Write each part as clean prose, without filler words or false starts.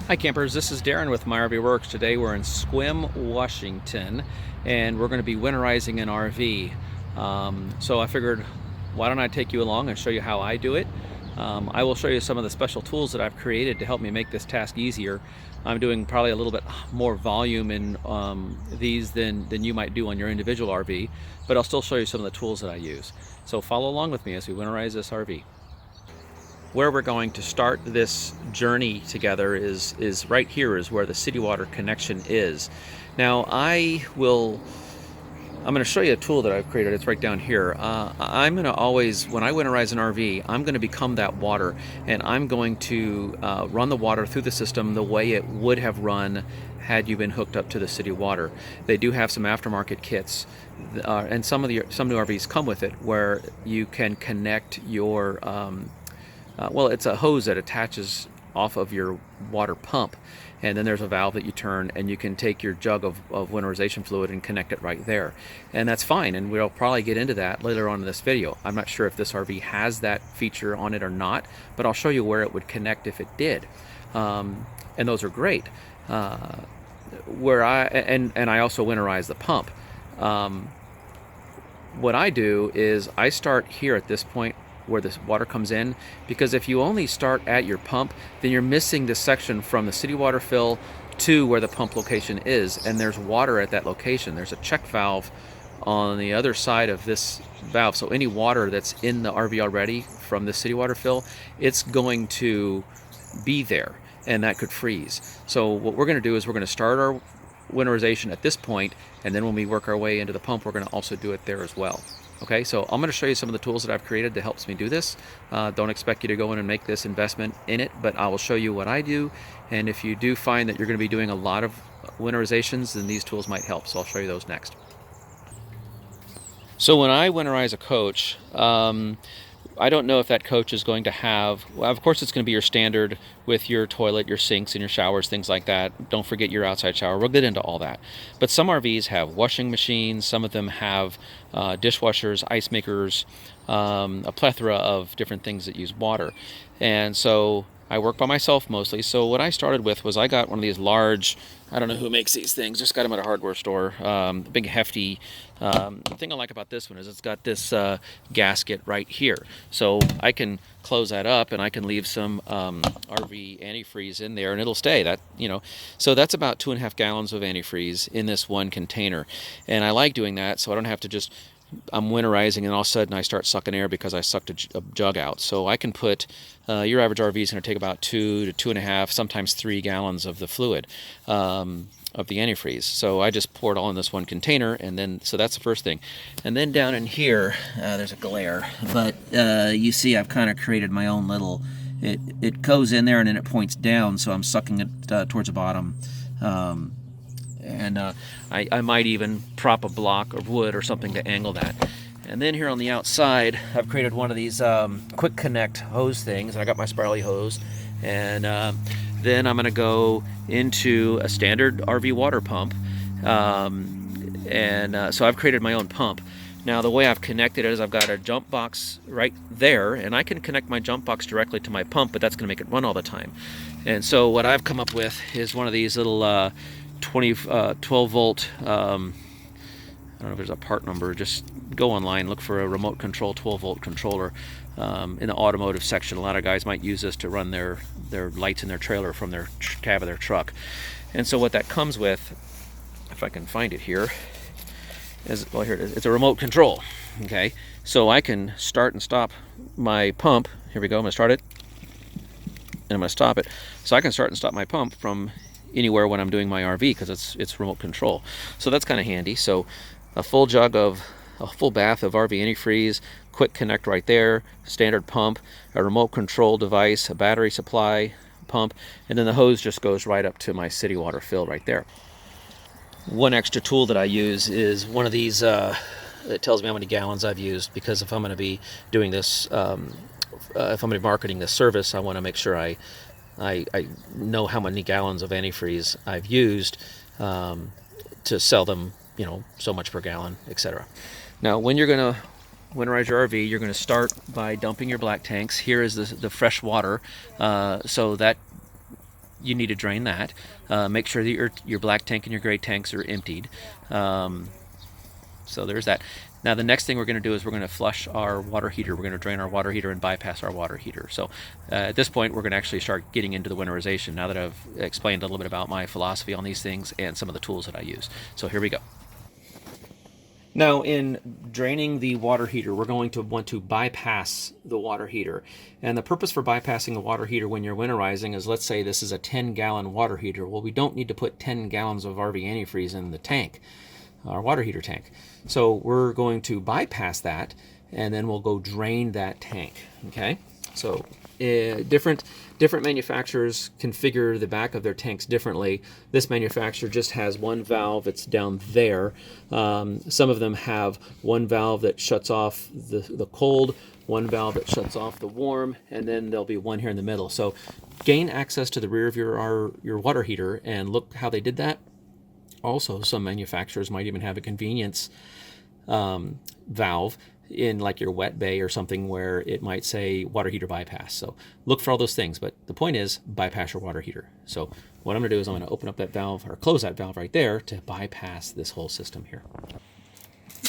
Hi campers, this is Darren with My RV Works. Today we're in Sequim, Washington, and we're going to be winterizing an RV. So I figured, why don't I take you along and show you how I do it. I will show you some of the special tools that I've created to help me make this task easier. I'm doing probably a little bit more volume in these than you might do on your individual RV, but I'll still show you some of the tools that I use. So follow along with me as we winterize this RV. Where we're going to start this journey together is right here, is where the city water connection is. Now I'm going to show you a tool that I've created. It's right down here. I'm going to always, when I winterize an RV, I'm going to become that water, and I'm going to run the water through the system the way it would have run had you been hooked up to the city water. They do have some aftermarket kits, and some new RVs come with it, where you can connect your well, it's a hose that attaches off of your water pump, and then there's a valve that you turn, and you can take your jug of winterization fluid and connect it right there, and that's fine. And we'll probably get into that later on in this video. I'm not sure if this RV has that feature on it or not, but I'll show you where it would connect if it did, and those are great. Where I also winterize the pump. What I do is I start here at this point where this water comes in, because if you only start at your pump, then you're missing the section from the city water fill to where the pump location is, and there's water at that location. There's a check valve on the other side of this valve, so any water that's in the RV already from the city water fill, it's going to be there, and that could freeze. So what we're going to do is we're going to start our winterization at this point, and then when we work our way into the pump, we're going to also do it there as well. Okay, so I'm going to show you some of the tools that I've created that helps me do this. Don't expect you to go in and make this investment in it, but I will show you what I do. And if you do find that you're going to be doing a lot of winterizations, then these tools might help. So I'll show you those next. So when I winterize a coach, I don't know if that coach is going to have, well, of course it's going to be your standard with your toilet, your sinks, and your showers, things like that. Don't forget your outside shower. We'll get into all that. But some RVs have washing machines. Some of them have dishwashers, ice makers, a plethora of different things that use water. And so I work by myself mostly. So what I started with was I got one of these large, I don't know who makes these things, just got them at a hardware store, big hefty. The thing I like about this one is it's got this gasket right here. So I can close that up and I can leave some RV antifreeze in there and it'll stay. That, you know, so that's about 2.5 gallons of antifreeze in this one container. And I like doing that so I don't have to just, I'm winterizing and all of a sudden I start sucking air because I sucked a jug out. So I can put, your average RV is going to take about 2 to 2.5, sometimes 3 gallons of the fluid, of the antifreeze. So I just pour it all in this one container, and then, so that's the first thing. And then down in here, there's a glare, but you see I've kind of created my own little, it goes in there and then it points down, so I'm sucking it towards the bottom. I might even prop a block of wood or something to angle that. And then here on the outside, I've created one of these quick connect hose things. I got my spirally hose, and then I'm going to go into a standard RV water pump, so I've created my own pump. Now the way I've connected it is I've got a jump box right there, and I can connect my jump box directly to my pump, but that's going to make it run all the time. And so what I've come up with is one of these little 12 volt, I don't know if there's a part number, just go online, look for a remote control 12 volt controller. In the automotive section, a lot of guys might use this to run their lights in their trailer from their cab of their truck. And so what that comes with, if I can find it here, is, well, here it is. It's a remote control. Okay, so I can start and stop my pump. Here we go. I'm going to start it, and I'm going to stop it. So I can start and stop my pump from anywhere when I'm doing my RV because it's remote control. So that's kind of handy. So a full bath of RV antifreeze, quick connect right there, standard pump, a remote control device, a battery supply pump, and then the hose just goes right up to my city water fill right there. One extra tool that I use is one of these, it tells me how many gallons I've used, because if I'm going to be doing this, if I'm going to be marketing this service, I want to make sure I know how many gallons of antifreeze I've used to sell them, you know, so much per gallon, etc. Now, when you're going to winterize your RV, you're going to start by dumping your black tanks. Here is the fresh water, so that you need to drain that. Make sure that your black tank and your gray tanks are emptied. So there's that. Now the next thing we're going to do is we're going to flush our water heater. We're going to drain our water heater and bypass our water heater. So at this point we're going to actually start getting into the winterization now that I've explained a little bit about my philosophy on these things and some of the tools that I use. So here we go. Now in draining the water heater, we're going to want to bypass the water heater. And the purpose for bypassing the water heater when you're winterizing is, let's say this is a 10-gallon water heater. Well, we don't need to put 10 gallons of RV antifreeze in the tank, our water heater tank. So we're going to bypass that, and then we'll go drain that tank. Okay, so different manufacturers configure the back of their tanks differently. This manufacturer just has one valve. It's down there. Some of them have one valve that shuts off the cold, one valve that shuts off the warm, and then there'll be one here in the middle. So gain access to the rear of your water heater, and look how they did that. Also, some manufacturers might even have a convenience valve in like your wet bay or something where it might say water heater bypass. So look for all those things, but the point is bypass your water heater. So what I'm going to do is I'm going to open up that valve, or close that valve right there, to bypass this whole system here.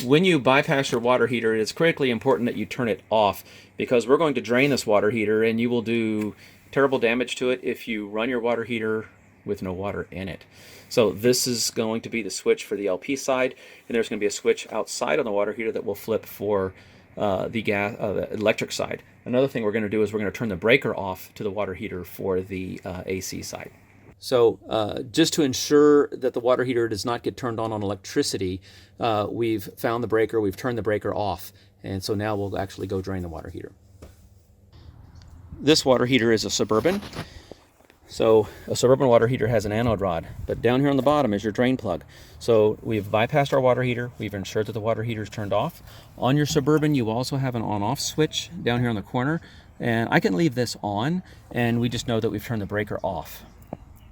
When you bypass your water heater, it's critically important that you turn it off, because we're going to drain this water heater and you will do terrible damage to it if you run your water heater with no water in it. So this is going to be the switch for the LP side, and there's going to be a switch outside on the water heater that will flip for the electric side. Another thing we're going to do is we're going to turn the breaker off to the water heater for the AC side. So just to ensure that the water heater does not get turned on electricity, we've found the breaker, we've turned the breaker off, and so now we'll actually go drain the water heater. This water heater is a Suburban. So a Suburban water heater has an anode rod, but down here on the bottom is your drain plug. So we've bypassed our water heater. We've ensured that the water heater is turned off. On your Suburban, you also have an on-off switch down here on the corner, and I can leave this on, and we just know that we've turned the breaker off.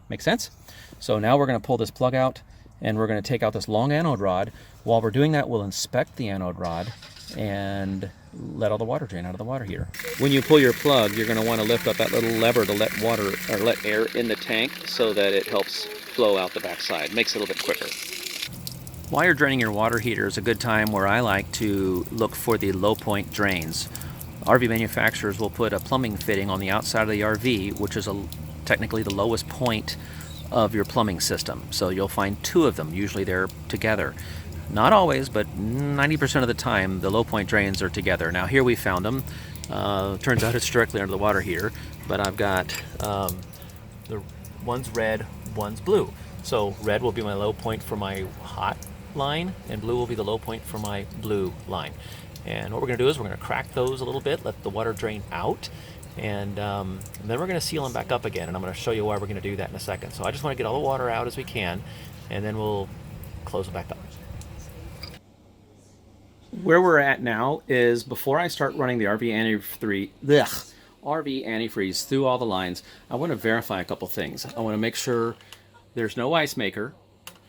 Make sense? So now we're going to pull this plug out, and we're going to take out this long anode rod. While we're doing that, we'll inspect the anode rod and let all the water drain out of the water heater. When you pull your plug, you're going to want to lift up that little lever to let water, or let air in the tank, so that it helps flow out the backside. Makes it a little bit quicker. While you're draining your water heater is a good time where I like to look for the low point drains. RV manufacturers will put a plumbing fitting on the outside of the RV, which is technically the lowest point of your plumbing system. So you'll find two of them. Usually they're together. Not always, but 90% of the time, the low point drains are together. Now here we found them. Turns out it's directly under the water heater, but I've got the one's red, one's blue. So red will be my low point for my hot line, and blue will be the low point for my blue line. And what we're going to do is we're going to crack those a little bit, let the water drain out, and then we're going to seal them back up again. And I'm going to show you why we're going to do that in a second. So I just want to get all the water out as we can, and then we'll close them back up. Where we're at now is before I start running the RV antifreeze through all the lines, I want to verify a couple things. I want to make sure there's no ice maker.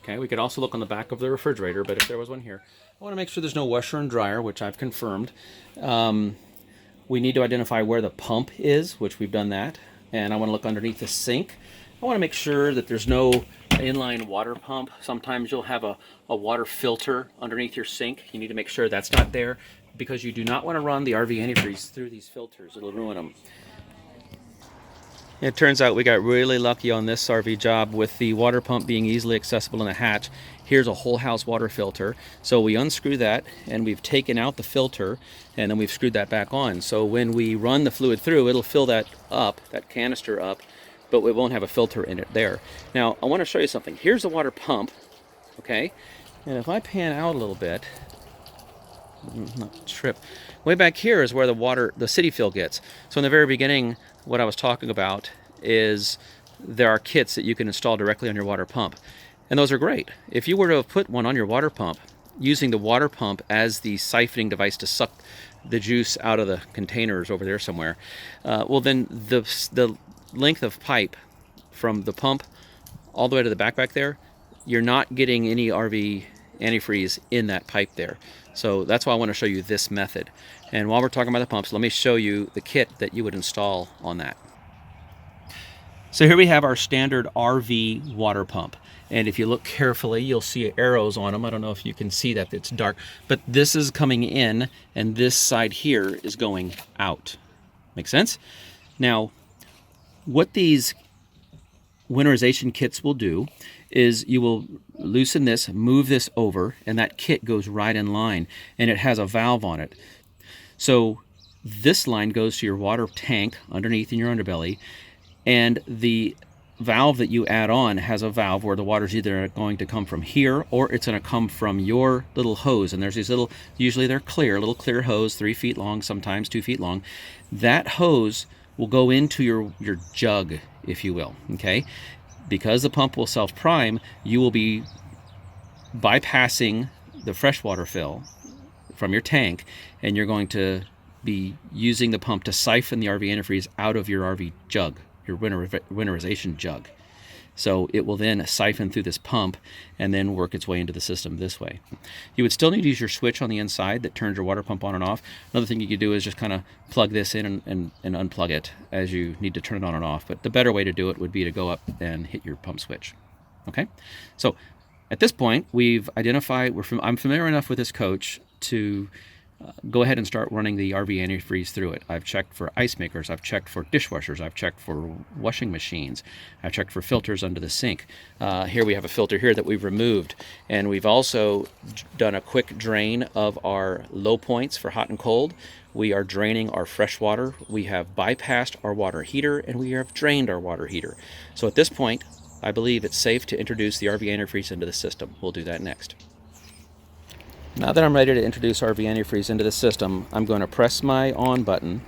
Okay, we could also look on the back of the refrigerator, but if there was one here, I want to make sure there's no washer and dryer, which I've confirmed. We need to identify where the pump is, which we've done that, and I want to look underneath the sink. I want to make sure that there's no inline water pump. Sometimes you'll have a water filter underneath your sink. You need to make sure that's not there, because you do not want to run the RV antifreeze through these filters. It'll ruin them. It turns out we got really lucky on this RV job with the water pump being easily accessible in the hatch. Here's a whole house water filter. So we unscrew that, and we've taken out the filter, and then we've screwed that back on. So when we run the fluid through, it'll fill that up, that canister up, but we won't have a filter in it there. Now, I want to show you something. Here's the water pump, okay? And if I pan out a little bit, not trip, way back here is where the city fill gets. So in the very beginning, what I was talking about is there are kits that you can install directly on your water pump. And those are great. If you were to have put one on your water pump, using the water pump as the siphoning device to suck the juice out of the containers over there somewhere, well then the length of pipe from the pump all the way to the back there, you're not getting any RV antifreeze in that pipe there. So that's why I want to show you this method. And while we're talking about the pumps, let me show you the kit that you would install on that. So here we have our standard RV water pump. And if you look carefully, you'll see arrows on them. I don't know if you can see that, it's dark. But this is coming in, and this side here is going out. Make sense? Now, what these winterization kits will do is you will loosen this, move this over, and that kit goes right in line. And it has a valve on it. So this line goes to your water tank underneath in your underbelly. And the valve that you add on has a valve where the water's either going to come from here or it's going to come from your little hose. And there's these little, usually they're clear, little clear hose, 3 feet long, sometimes 2 feet long. That hose will go into your jug, if you will, okay? Because the pump will self-prime, you will be bypassing the freshwater fill from your tank, and you're going to be using the pump to siphon the RV antifreeze out of your RV jug, your winterization jug. So it will then siphon through this pump and then work its way into the system this way. You would still need to use your switch on the inside that turns your water pump on and off. Another thing you could do is just kind of plug this in and unplug it as you need to turn it on and off. But the better way to do it would be to go up and hit your pump switch. Okay? So at this point, we've identified, I'm familiar enough with this coach to go ahead and start running the RV antifreeze through it. I've checked for ice makers, I've checked for dishwashers, I've checked for washing machines, I've checked for filters under the sink. Here we have a filter here that we've removed, and we've also done a quick drain of our low points for hot and cold. We are draining our fresh water. We have bypassed our water heater, and we have drained our water heater. So at this point, I believe it's safe to introduce the RV antifreeze into the system. We'll do that next. Now that I'm ready to introduce RV antifreeze into the system, I'm going to press my on button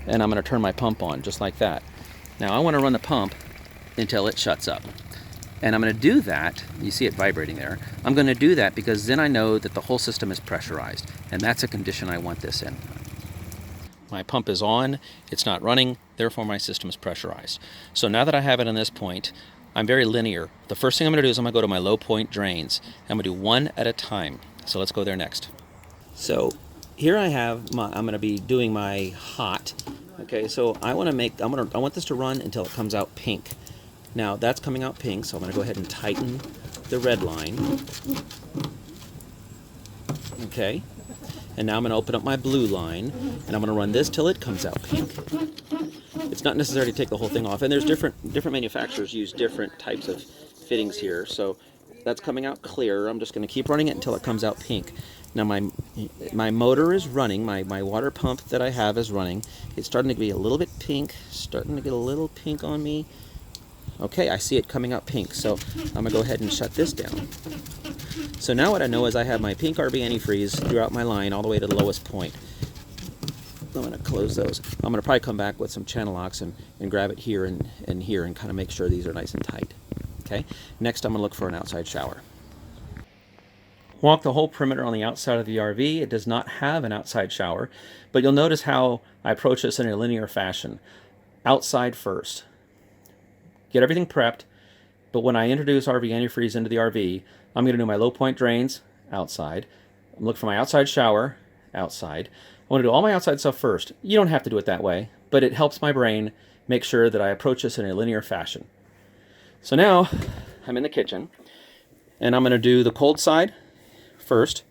and I'm going to turn my pump on just like that. Now I want to run the pump until it shuts up. And I'm going to do that, you see it vibrating there, I'm going to do that because then I know that the whole system is pressurized, and that's a condition I want this in. My pump is on, it's not running, therefore my system is pressurized. So now that I have it on this point, I'm very linear. The first thing I'm going to do is I'm going to go to my low point drains. I'm going to do one at a time. So let's go there next. So here I have I'm going to be doing my hot. Okay, so I want this to run until it comes out pink. Now that's coming out pink, so I'm going to go ahead and tighten the red line. Okay, and now I'm going to open up my blue line, and I'm going to run this till it comes out pink. It's not necessary to take the whole thing off, and there's different manufacturers use different types of fittings here. So that's coming out clear. I'm just going to keep running it until it comes out pink. Now my motor is running, my water pump that I have is running. It's starting to be a little bit pink, starting to get a little pink on me. Okay, I see it coming out pink, so I'm going to go ahead and shut this down. So now what I know is I have my pink RV antifreeze throughout my line all the way to the lowest point. I'm going to close those. I'm going to probably come back with some channel locks and grab it here and here and kind of make sure these are nice and tight. Okay, next I'm going to look for an outside shower. Walk the whole perimeter on the outside of the RV. It does not have an outside shower, but you'll notice how I approach this in a linear fashion. Outside first. Get everything prepped, but when I introduce RV antifreeze into the RV, I'm going to do my low point drains outside. I'm looking for my outside shower outside. I want to do all my outside stuff first. You don't have to do it that way, but it helps my brain make sure that I approach this in a linear fashion. So now I'm in the kitchen, and I'm going to do the cold side first.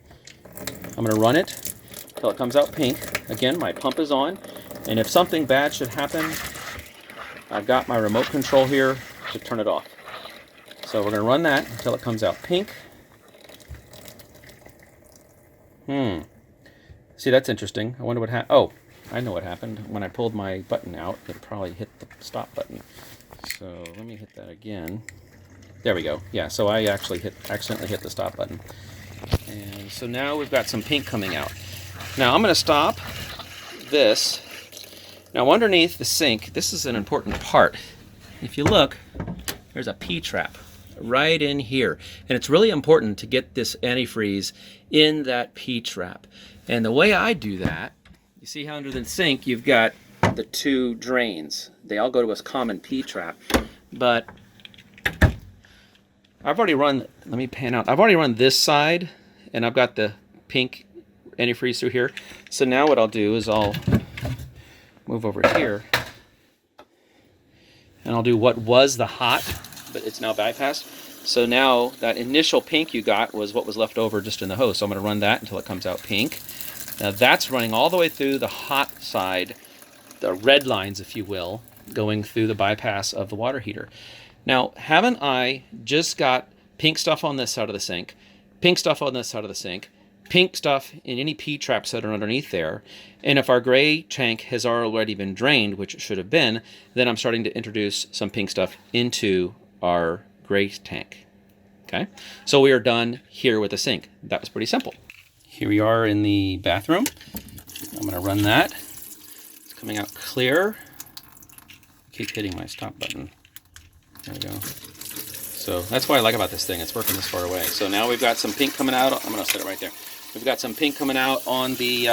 I'm going to run it until it comes out pink. Again, my pump is on, and if something bad should happen, I've got my remote control here to turn it off. So we're going to run that until it comes out pink. See, that's interesting. I wonder what happened. Oh, I know what happened. When I pulled my button out, it probably hit the stop button. So let me hit that again. There we go. Yeah, so I actually accidentally hit the stop button. And so now we've got some pink coming out. Now I'm going to stop this. Now underneath the sink, this is an important part. If you look, there's a P-trap right in here. And it's really important to get this antifreeze in that P-trap. And the way I do that, you see how under the sink you've got the two drains. They all go to a common P-trap. But I've already run, let me pan out. I've already run this side, and I've got the pink antifreeze through here. So now what I'll do is I'll move over here, and I'll do what was the hot, but it's now bypassed. So now that initial pink you got was what was left over just in the hose. So I'm going to run that until it comes out pink. Now that's running all the way through the hot side, the red lines, if you will, going through the bypass of the water heater. Now, haven't I just got pink stuff on this side of the sink, pink stuff on this side of the sink, pink stuff in any P-traps that are underneath there, and if our gray tank has already been drained, which it should have been, then I'm starting to introduce some pink stuff into our gray tank. Okay, so we are done here with the sink. That was pretty simple. Here we are in the bathroom. I'm going to run that. It's coming out clear. Keep hitting my stop button. There we go. So that's what I like about this thing. It's working this far away. So now we've got some pink coming out. I'm going to set it right there. We've got some pink coming out on the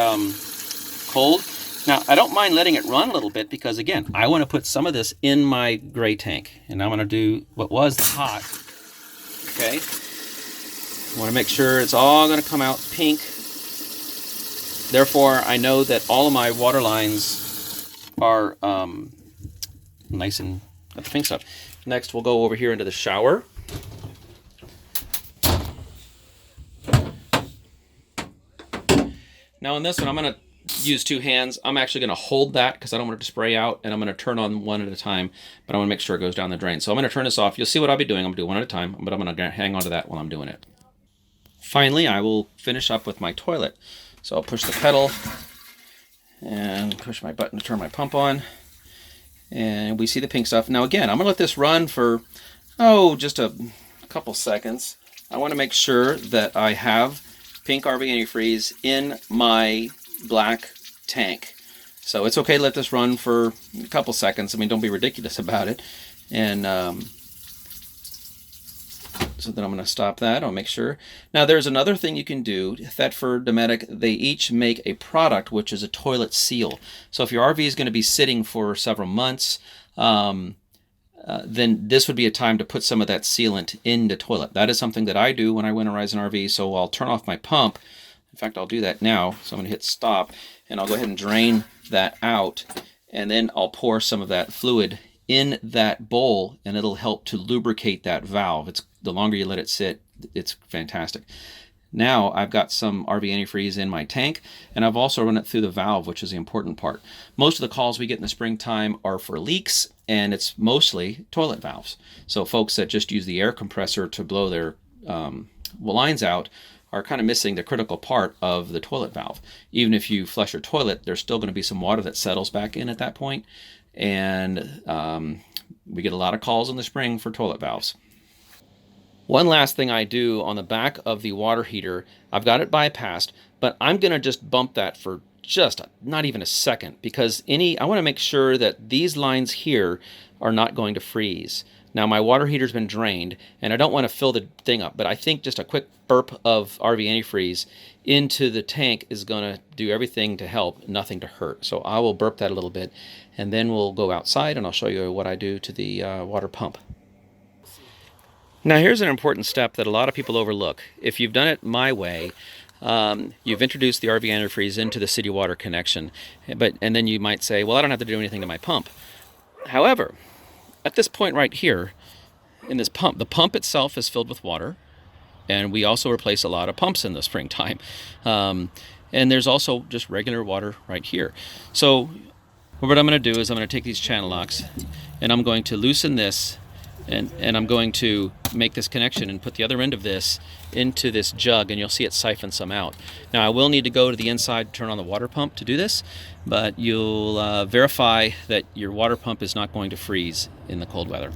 cold. Now, I don't mind letting it run a little bit because, again, I want to put some of this in my gray tank. And I'm going to do what was the hot. Okay. I want to make sure it's all going to come out pink. Therefore, I know that all of my water lines are nice and got the pink stuff. Next, we'll go over here into the shower. Now in this one, I'm going to use two hands. I'm actually going to hold that because I don't want it to spray out, and I'm going to turn on one at a time, but I want to make sure it goes down the drain. So I'm going to turn this off. You'll see what I'll be doing. I'm going to do one at a time, but I'm going to hang on to that while I'm doing it. Finally, I will finish up with my toilet. So I'll push the pedal and push my button to turn my pump on. And we see the pink stuff. Now again, I'm going to let this run for, just a couple seconds. I want to make sure that I have pink RV antifreeze in my black tank. So it's okay to let this run for a couple seconds. I mean, don't be ridiculous about it. And so then I'm going to stop that. I'll make sure. Now there's another thing you can do. Thetford, Dometic, they each make a product which is a toilet seal. So if your RV is going to be sitting for several months, then this would be a time to put some of that sealant in the toilet. That is something that I do when I winterize an RV. So I'll turn off my pump. In fact, I'll do that now. So I'm going to hit stop, and I'll go ahead and drain that out, and then I'll pour some of that fluid in that bowl, and it'll help to lubricate that valve. The longer you let it sit, it's fantastic. Now I've got some RV antifreeze in my tank, and I've also run it through the valve, which is the important part. Most of the calls we get in the springtime are for leaks, and it's mostly toilet valves. So folks that just use the air compressor to blow their lines out are kind of missing the critical part of the toilet valve. Even if you flush your toilet, there's still going to be some water that settles back in at that point, and we get a lot of calls in the spring for toilet valves. One last thing I do on the back of the water heater, I've got it bypassed, but I'm going to just bump that for not even a second, because I want to make sure that these lines here are not going to freeze. Now my water heater's been drained, and I don't want to fill the thing up, but I think just a quick burp of RV antifreeze into the tank is going to do everything to help, nothing to hurt. So I will burp that a little bit, and then we'll go outside and I'll show you what I do to the water pump. Now here's an important step that a lot of people overlook. If you've done it my way, you've introduced the RV antifreeze into the city water connection, and then you might say, well, I don't have to do anything to my pump. However, at this point right here, in this pump, the pump itself is filled with water, and we also replace a lot of pumps in the springtime. And there's also just regular water right here. So what I'm going to do is I'm going to take these channel locks, and I'm going to loosen this, and I'm going to make this connection and put the other end of this into this jug, and you'll see it siphon some out. Now I will need to go to the inside to turn on the water pump to do this, but you'll verify that your water pump is not going to freeze in the cold weather.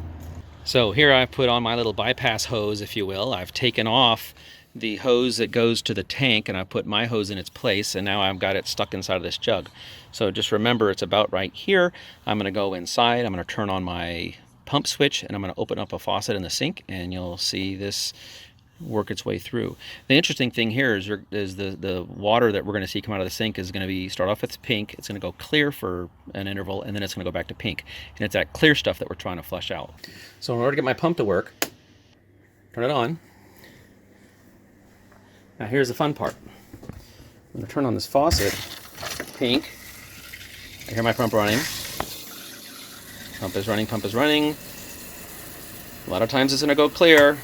So here I put on my little bypass hose, if you will. I've taken off the hose that goes to the tank, and I put my hose in its place, and now I've got it stuck inside of this jug. So just remember, it's about right here. I'm going to go inside, I'm going to turn on my pump switch, and I'm going to open up a faucet in the sink, and you'll see this work its way through. The interesting thing here is the water that we're going to see come out of the sink is going to start off with pink. It's going to go clear for an interval, and then it's going to go back to pink. And it's that clear stuff that we're trying to flush out. So in order to get my pump to work, turn it on. Now here's the fun part. I'm going to turn on this faucet, pink. I hear my pump running. Pump is running, pump is running. A lot of times it's going to go clear.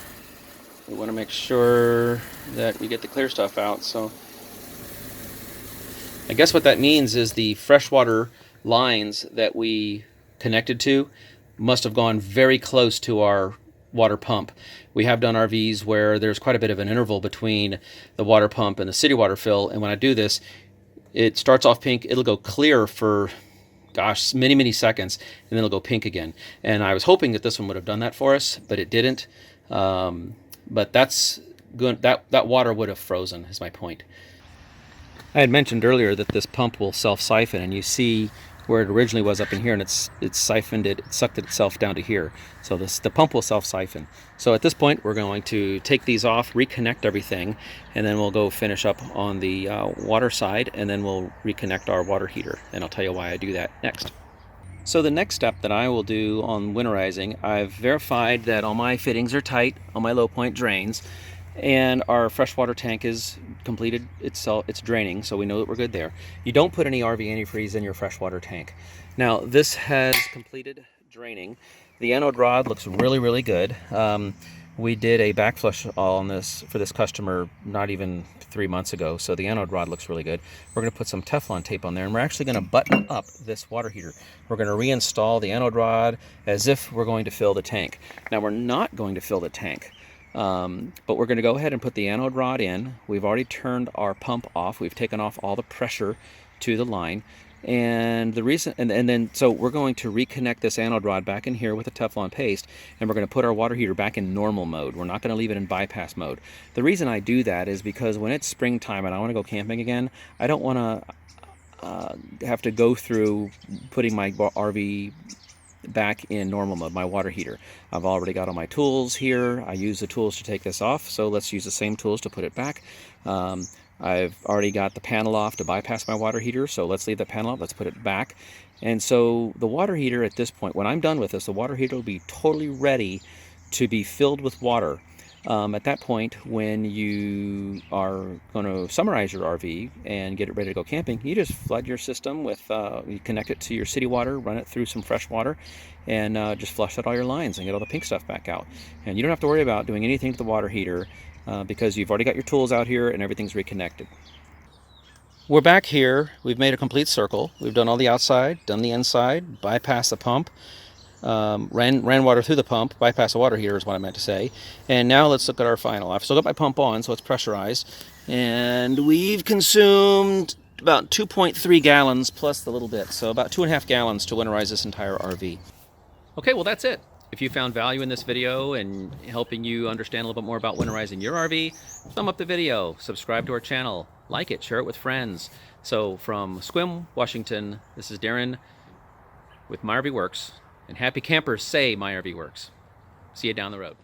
We want to make sure that we get the clear stuff out. So I guess what that means is the freshwater lines that we connected to must have gone very close to our water pump. We have done RVs where there's quite a bit of an interval between the water pump and the city water fill, and when I do this, it starts off pink, it'll go clear for gosh, many seconds, and then it'll go pink again. And I was hoping that this one would have done that for us, but it didn't. But that's good. That water would have frozen, is my point. I had mentioned earlier that this pump will self-siphon, and you see where it originally was up in here, and it's siphoned it, sucked itself down to here. So the pump will self-siphon. So at this point, we're going to take these off, reconnect everything, and then we'll go finish up on the water side, and then we'll reconnect our water heater. And I'll tell you why I do that next. So the next step that I will do on winterizing, I've verified that all my fittings are tight on my low point drains, and our freshwater tank is completed. It's draining, so we know that we're good there. You don't put any RV antifreeze in your freshwater tank. Now this has completed draining. The anode rod looks really good. We did a backflush on this for this customer not even 3 months ago, so the anode rod looks really good. We're going to put some Teflon tape on there, and we're actually going to button up this water heater. We're going to reinstall the anode rod as if we're going to fill the tank. Now we're not going to fill the tank. But we're going to go ahead and put the anode rod in. We've already turned our pump off. We've taken off all the pressure to the line, and the reason, and then so we're going to reconnect this anode rod back in here with a Teflon paste, and we're going to put our water heater back in normal mode. We're not going to leave it in bypass mode. The reason I do that is because when it's springtime and I want to go camping again, I don't want to have to go through putting my RV back in normal mode, my water heater. I've already got all my tools here. I use the tools to take this off, so let's use the same tools to put it back. I've already got the panel off to bypass my water heater, so let's leave the panel off, let's put it back. And so the water heater at this point, when I'm done with this, the water heater will be totally ready to be filled with water. At that point, when you are going to summarize your RV and get it ready to go camping, you just flood your system with, you connect it to your city water, run it through some fresh water, and just flush out all your lines and get all the pink stuff back out. And you don't have to worry about doing anything to the water heater because you've already got your tools out here and everything's reconnected. We're back here. We've made a complete circle. We've done all the outside, done the inside, bypassed the pump. Ran water through the pump, bypass the water heater is what I meant to say. And now let's look at our final. I've still got my pump on, so it's pressurized. And we've consumed about 2.3 gallons plus the little bit. So about 2.5 gallons to winterize this entire RV. Okay, well that's it. If you found value in this video and helping you understand a little bit more about winterizing your RV, thumb up the video, subscribe to our channel, like it, share it with friends. So from Sequim, Washington, this is Darren with My RV Works. And happy campers say My RV Works. See you down the road.